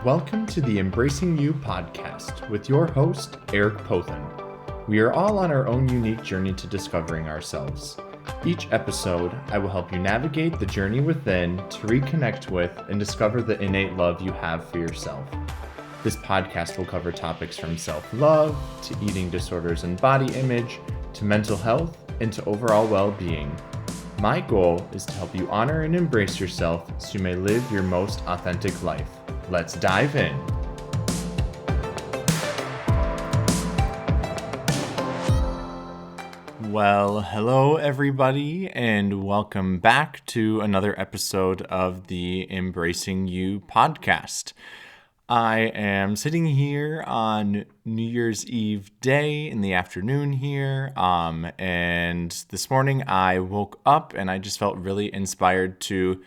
Welcome to the Embracing You podcast with your host, Eric Pothen. We are all on our own unique journey to discovering ourselves. Each episode, I will help you navigate the journey within to reconnect with and discover the innate love you have for yourself. This podcast will cover topics from self-love to eating disorders and body image to mental health and to overall well-being. My goal is to help you honor and embrace yourself so you may live your most authentic life. Let's dive in. Well, hello everybody, and welcome back to another episode of the Embracing You podcast. I am sitting here on New Year's Eve day in the afternoon here, and this morning I woke up and I just felt really inspired to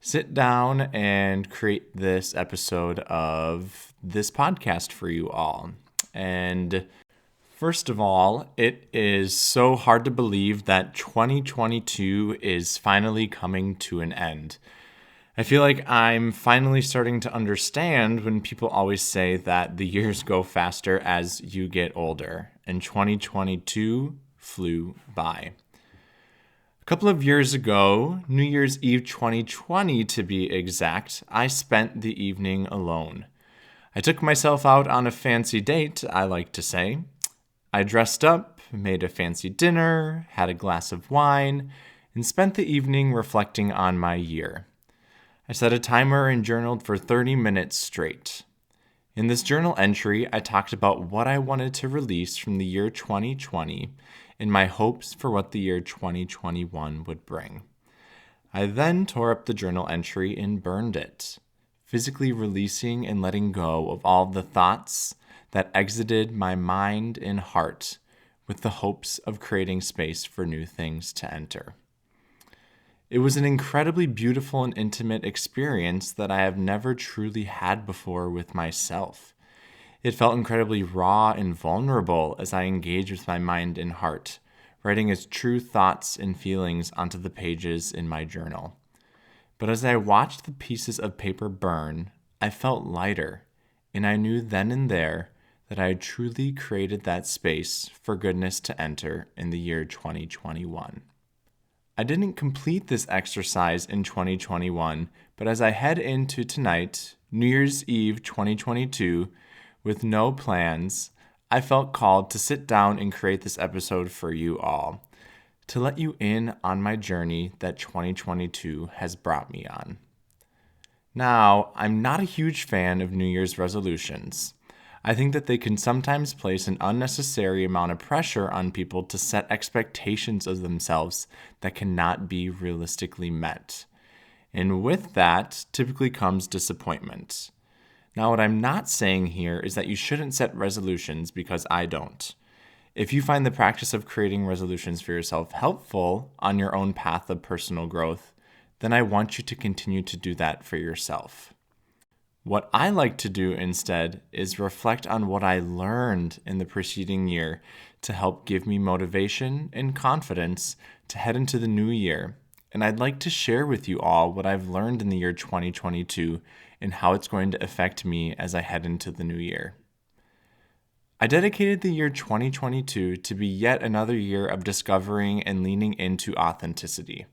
sit down and create this episode of this podcast for you all. And first of all, it is so hard to believe that 2022 is finally coming to an end. I feel like I'm finally starting to understand when people always say that the years go faster as you get older, and 2022 flew by. A couple of years ago, New Year's Eve 2020 to be exact, I spent the evening alone. I took myself out on a fancy date, I like to say. I dressed up, made a fancy dinner, had a glass of wine, and spent the evening reflecting on my year. I set a timer and journaled for 30 minutes straight. In this journal entry, I talked about what I wanted to release from the year 2020 and my hopes for what the year 2021 would bring. I then tore up the journal entry and burned it, physically releasing and letting go of all the thoughts that exited my mind and heart with the hopes of creating space for new things to enter. It was an incredibly beautiful and intimate experience that I have never truly had before with myself. It felt incredibly raw and vulnerable as I engaged with my mind and heart, writing its true thoughts and feelings onto the pages in my journal. But as I watched the pieces of paper burn, I felt lighter, and I knew then and there that I had truly created that space for goodness to enter in the year 2021. I didn't complete this exercise in 2021, but as I head into tonight, New Year's Eve 2022, with no plans, I felt called to sit down and create this episode for you all, to let you in on my journey that 2022 has brought me on. Now, I'm not a huge fan of New Year's resolutions. I think that they can sometimes place an unnecessary amount of pressure on people to set expectations of themselves that cannot be realistically met. And with that, typically comes disappointment. Now, what I'm not saying here is that you shouldn't set resolutions, because I don't. If you find the practice of creating resolutions for yourself helpful on your own path of personal growth, then I want you to continue to do that for yourself. What I like to do instead is reflect on what I learned in the preceding year to help give me motivation and confidence to head into the new year. And I'd like to share with you all what I've learned in the year 2022 and how it's going to affect me as I head into the new year. I dedicated the year 2022 to be yet another year of discovering and leaning into authenticity.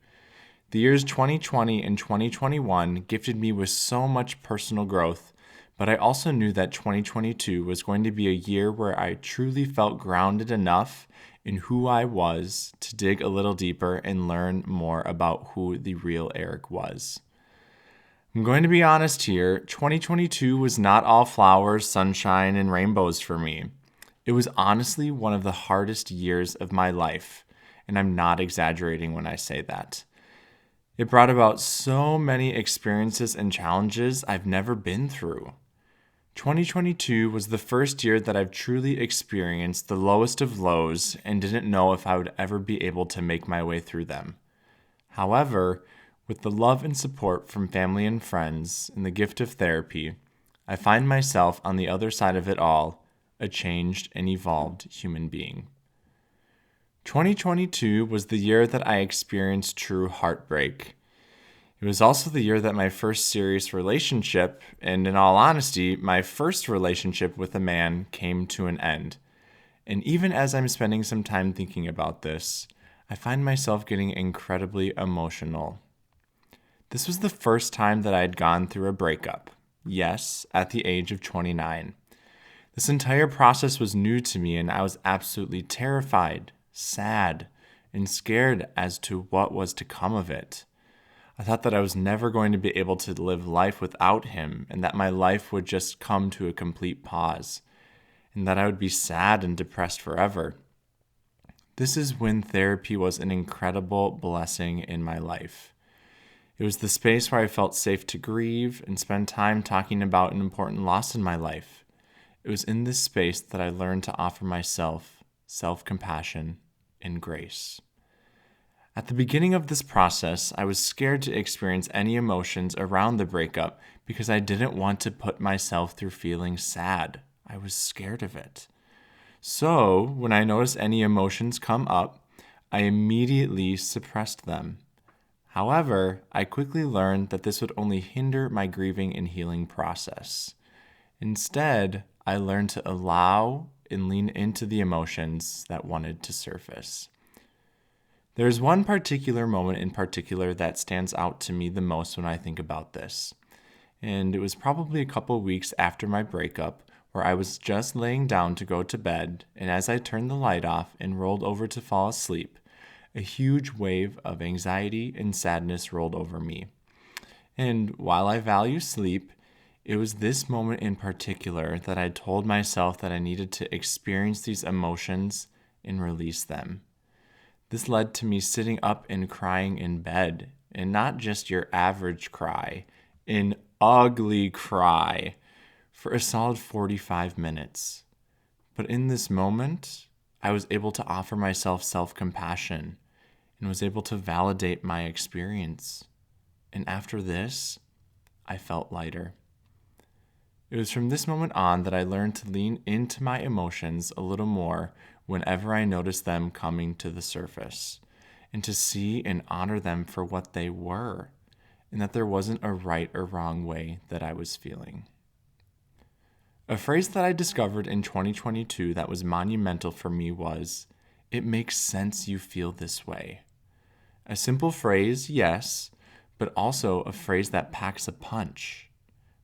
The years 2020 and 2021 gifted me with so much personal growth, but I also knew that 2022 was going to be a year where I truly felt grounded enough in who I was to dig a little deeper and learn more about who the real Eric was. I'm going to be honest here, 2022 was not all flowers, sunshine, and rainbows for me. It was honestly one of the hardest years of my life, and I'm not exaggerating when I say that. It brought about so many experiences and challenges I've never been through. 2022 was the first year that I've truly experienced the lowest of lows and didn't know if I would ever be able to make my way through them. However, with the love and support from family and friends and the gift of therapy, I find myself on the other side of it all, a changed and evolved human being. 2022 was the year that I experienced true heartbreak. It was also the year that my first serious relationship, and in all honesty, my first relationship with a man, came to an end. And even as I'm spending some time thinking about this, I find myself getting incredibly emotional. This was the first time that I had gone through a breakup. Yes, at the age of 29. This entire process was new to me, and I was absolutely terrified, sad, and scared as to what was to come of it. I thought that I was never going to be able to live life without him, and that my life would just come to a complete pause, and that I would be sad and depressed forever. This is when therapy was an incredible blessing in my life. It was the space where I felt safe to grieve and spend time talking about an important loss in my life. It was in this space that I learned to offer myself self-compassion and grace. At the beginning of this process, I was scared to experience any emotions around the breakup because I didn't want to put myself through feeling sad. I was scared of it. So, when I noticed any emotions come up, I immediately suppressed them. However, I quickly learned that this would only hinder my grieving and healing process. Instead, I learned to allow and lean into the emotions that wanted to surface. There's one particular moment in particular that stands out to me the most when I think about this. And it was probably a couple weeks after my breakup, where I was just laying down to go to bed, and as I turned the light off and rolled over to fall asleep, a huge wave of anxiety and sadness rolled over me. And while I value sleep, it was this moment in particular that I told myself that I needed to experience these emotions and release them. This led to me sitting up and crying in bed, and not just your average cry, an ugly cry, for a solid 45 minutes. But in this moment, I was able to offer myself self-compassion and was able to validate my experience. And after this, I felt lighter. It was from this moment on that I learned to lean into my emotions a little more whenever I noticed them coming to the surface, and to see and honor them for what they were, and that there wasn't a right or wrong way that I was feeling. A phrase that I discovered in 2022 that was monumental for me was, "It makes sense you feel this way." A simple phrase, yes, but also a phrase that packs a punch.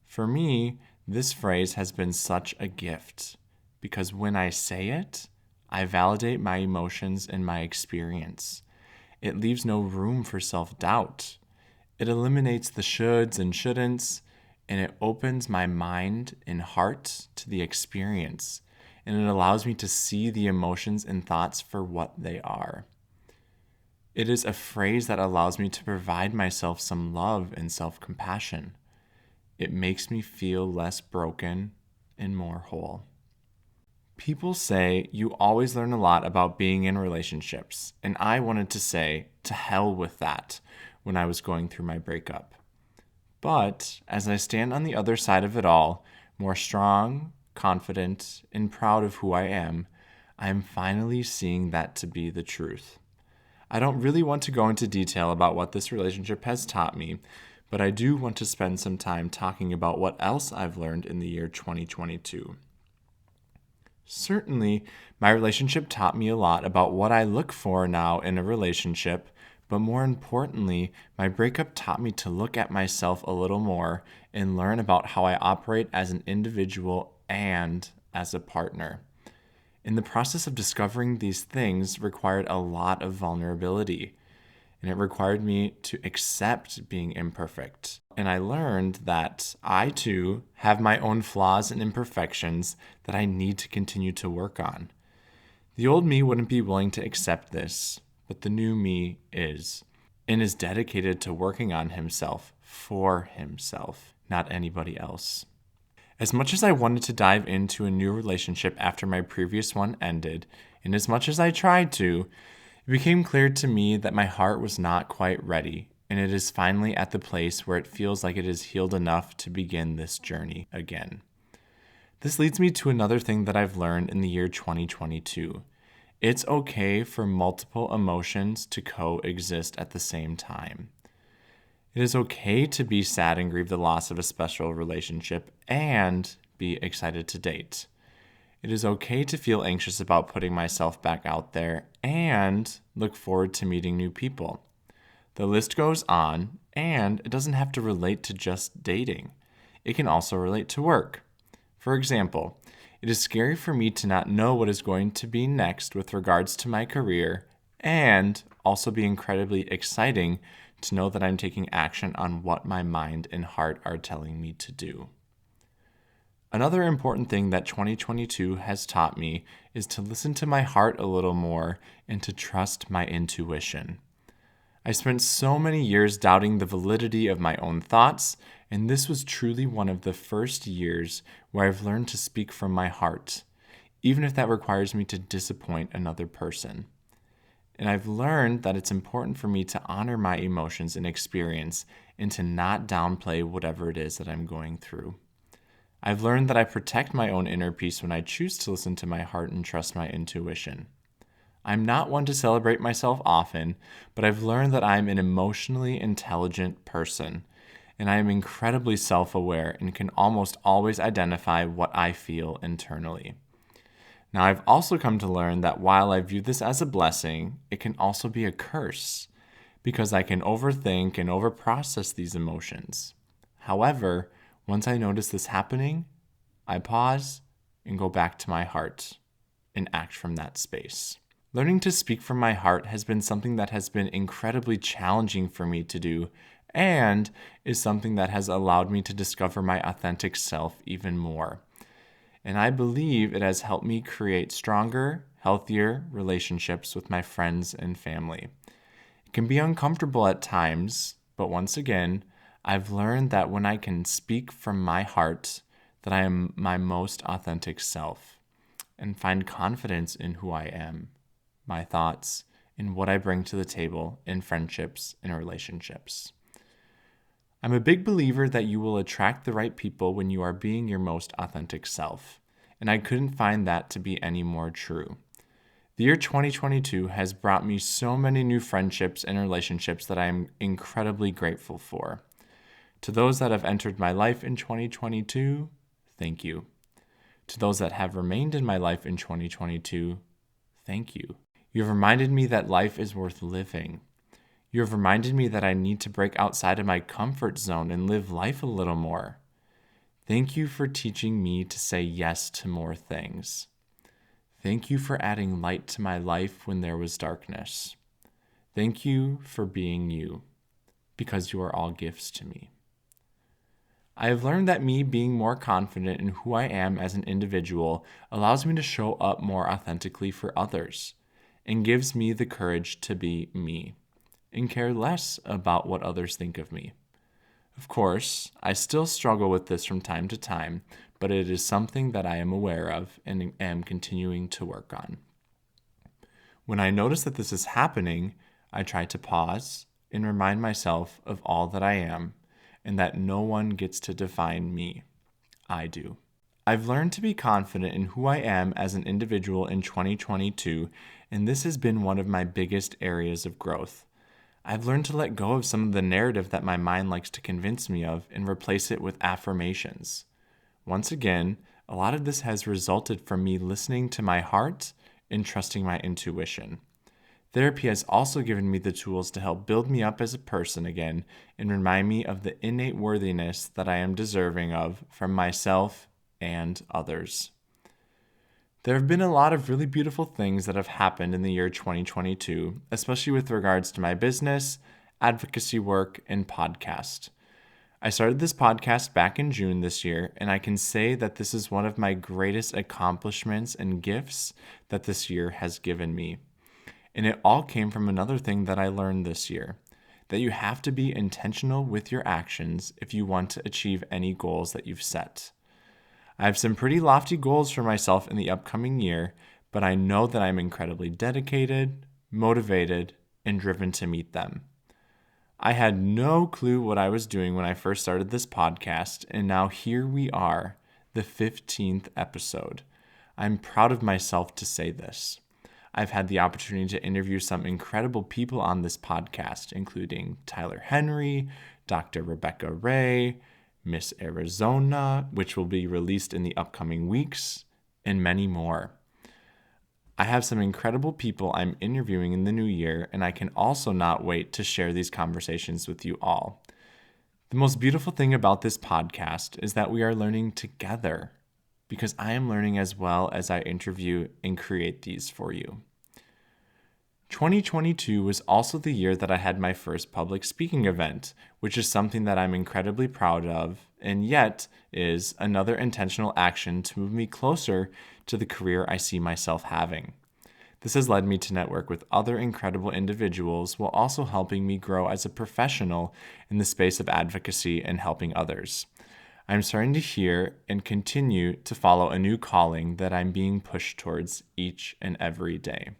For me, this phrase has been such a gift because when I say it, I validate my emotions and my experience. It leaves no room for self-doubt. It eliminates the shoulds and shouldn'ts, and it opens my mind and heart to the experience, and it allows me to see the emotions and thoughts for what they are. It is a phrase that allows me to provide myself some love and self-compassion. It makes me feel less broken and more whole. People say you always learn a lot about being in relationships, and I wanted to say, to hell with that, when I was going through my breakup. But as I stand on the other side of it all, more strong, confident, and proud of who I am finally seeing that to be the truth. I don't really want to go into detail about what this relationship has taught me, but I do want to spend some time talking about what else I've learned in the year 2022. Certainly, my relationship taught me a lot about what I look for now in a relationship, but more importantly, my breakup taught me to look at myself a little more and learn about how I operate as an individual and as a partner. And the process of discovering these things required a lot of vulnerability, and it required me to accept being imperfect. And I learned that I too have my own flaws and imperfections that I need to continue to work on. The old me wouldn't be willing to accept this, but the new me is, and is dedicated to working on himself for himself, not anybody else. As much as I wanted to dive into a new relationship after my previous one ended, and as much as I tried to, it became clear to me that my heart was not quite ready, and it is finally at the place where it feels like it is healed enough to begin this journey again. This leads me to another thing that I've learned in the year 2022. It's okay for multiple emotions to coexist at the same time. It is okay to be sad and grieve the loss of a special relationship and be excited to date. It is okay to feel anxious about putting myself back out there and look forward to meeting new people. The list goes on, and it doesn't have to relate to just dating. It can also relate to work. For example, it is scary for me to not know what is going to be next with regards to my career, and also be incredibly exciting to know that I'm taking action on what my mind and heart are telling me to do. Another important thing that 2022 has taught me is to listen to my heart a little more and to trust my intuition. I spent so many years doubting the validity of my own thoughts, and this was truly one of the first years where I've learned to speak from my heart, even if that requires me to disappoint another person. And I've learned that it's important for me to honor my emotions and experience and to not downplay whatever it is that I'm going through. I've learned that I protect my own inner peace when I choose to listen to my heart and trust my intuition. I'm not one to celebrate myself often, but I've learned that I'm an emotionally intelligent person, and I am incredibly self-aware and can almost always identify what I feel internally. Now, I've also come to learn that while I view this as a blessing, it can also be a curse because I can overthink and overprocess these emotions. However, once I notice this happening, I pause and go back to my heart and act from that space. Learning to speak from my heart has been something that has been incredibly challenging for me to do and is something that has allowed me to discover my authentic self even more. And I believe it has helped me create stronger, healthier relationships with my friends and family. It can be uncomfortable at times, but once again, I've learned that when I can speak from my heart, that I am my most authentic self and find confidence in who I am, my thoughts, and what I bring to the table in friendships and relationships. I'm a big believer that you will attract the right people when you are being your most authentic self, and I couldn't find that to be any more true. The year 2022 has brought me so many new friendships and relationships that I am incredibly grateful for. To those that have entered my life in 2022, thank you. To those that have remained in my life in 2022, thank you. You have reminded me that life is worth living. You have reminded me that I need to break outside of my comfort zone and live life a little more. Thank you for teaching me to say yes to more things. Thank you for adding light to my life when there was darkness. Thank you for being you, because you are all gifts to me. I have learned that me being more confident in who I am as an individual allows me to show up more authentically for others and gives me the courage to be me and care less about what others think of me. Of course, I still struggle with this from time to time, but it is something that I am aware of and am continuing to work on. When I notice that this is happening, I try to pause and remind myself of all that I am and that no one gets to define me. I do. I've learned to be confident in who I am as an individual in 2022, and this has been one of my biggest areas of growth. I've learned to let go of some of the narrative that my mind likes to convince me of and replace it with affirmations. Once again, a lot of this has resulted from me listening to my heart and trusting my intuition. Therapy has also given me the tools to help build me up as a person again and remind me of the innate worthiness that I am deserving of from myself and others. There have been a lot of really beautiful things that have happened in the year 2022, especially with regards to my business, advocacy work, and podcast. I started this podcast back in June this year, and I can say that this is one of my greatest accomplishments and gifts that this year has given me. And it all came from another thing that I learned this year, that you have to be intentional with your actions if you want to achieve any goals that you've set. I have some pretty lofty goals for myself in the upcoming year, but I know that I'm incredibly dedicated, motivated, and driven to meet them. I had no clue what I was doing when I first started this podcast, and now here we are, the 15th episode. I'm proud of myself to say this. I've had the opportunity to interview some incredible people on this podcast, including Tyler Henry, Dr. Rebecca Ray, Miss Arizona, which will be released in the upcoming weeks, and many more. I have some incredible people I'm interviewing in the new year, and I can also not wait to share these conversations with you all. The most beautiful thing about this podcast is that we are learning together, because I am learning as well as I interview and create these for you. 2022 was also the year that I had my first public speaking event, which is something that I'm incredibly proud of, and yet is another intentional action to move me closer to the career I see myself having. This has led me to network with other incredible individuals while also helping me grow as a professional in the space of advocacy and helping others. I'm starting to hear and continue to follow a new calling that I'm being pushed towards each and every day.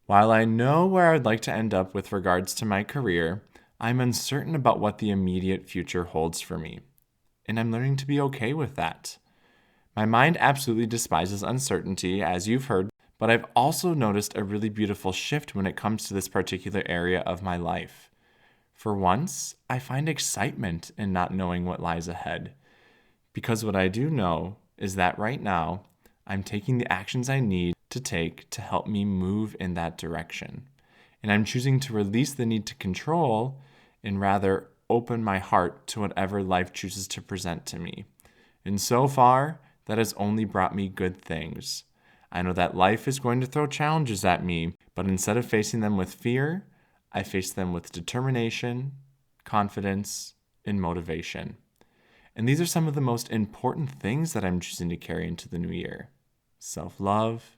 While I know where I'd like to end up with regards to my career, I'm uncertain about what the immediate future holds for me, and I'm learning to be okay with that. My mind absolutely despises uncertainty, as you've heard, but I've also noticed a really beautiful shift when it comes to this particular area of my life. For once, I find excitement in not knowing what lies ahead, because what I do know is that right now, I'm taking the actions I need to take to help me move in that direction. And I'm choosing to release the need to control and rather open my heart to whatever life chooses to present to me. And so far, that has only brought me good things. I know that life is going to throw challenges at me, but instead of facing them with fear, I face them with determination, confidence, and motivation. And these are some of the most important things that I'm choosing to carry into the new year: self-love,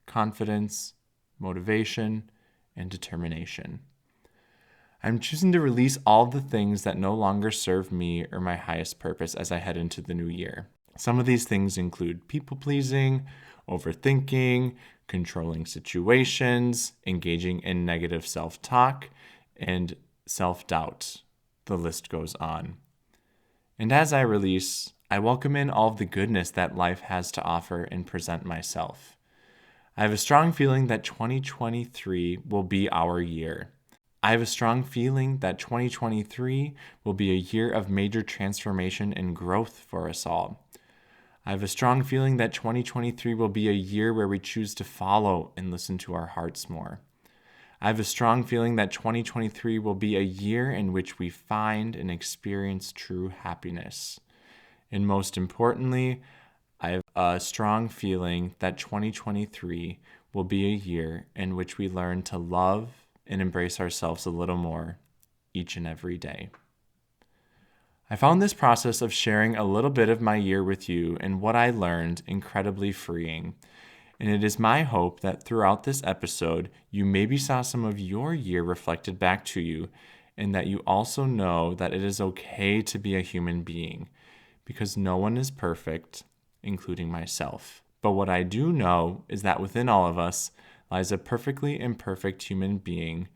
confidence, motivation, and determination. I'm choosing to release all the things that no longer serve me or my highest purpose as I head into the new year. Some of these things include people-pleasing, overthinking, controlling situations, engaging in negative self-talk, and self-doubt. The list goes on. And as I release, I welcome in all of the goodness that life has to offer and present myself. I have a strong feeling that 2023 will be our year. I have a strong feeling that 2023 will be a year of major transformation and growth for us all. I have a strong feeling that 2023 will be a year where we choose to follow and listen to our hearts more. I have a strong feeling that 2023 will be a year in which we find and experience true happiness. And most importantly, I have a strong feeling that 2023 will be a year in which we learn to love and embrace ourselves a little more each and every day. I found this process of sharing a little bit of my year with you and what I learned incredibly freeing. And it is my hope that throughout this episode, you maybe saw some of your year reflected back to you, and that you also know that it is okay to be a human being, because no one is perfect, including myself. But what I do know is that within all of us lies a perfectly imperfect human being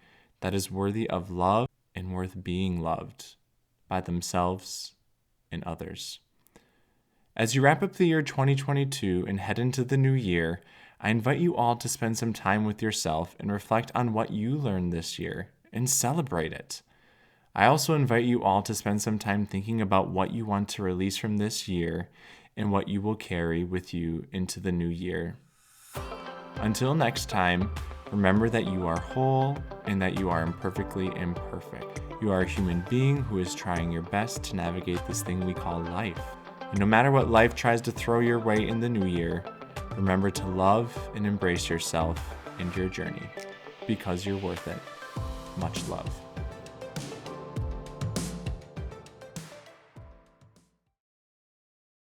that is worthy of love and worth being loved by themselves and others. As you wrap up the year 2022 and head into the new year, I invite you all to spend some time with yourself and reflect on what you learned this year and celebrate it. I also invite you all to spend some time thinking about what you want to release from this year and what you will carry with you into the new year. Until next time, remember that you are whole and that you are imperfectly imperfect. You are a human being who is trying your best to navigate this thing we call life. And no matter what life tries to throw your way in the new year, remember to love and embrace yourself and your journey, because you're worth it. Much love.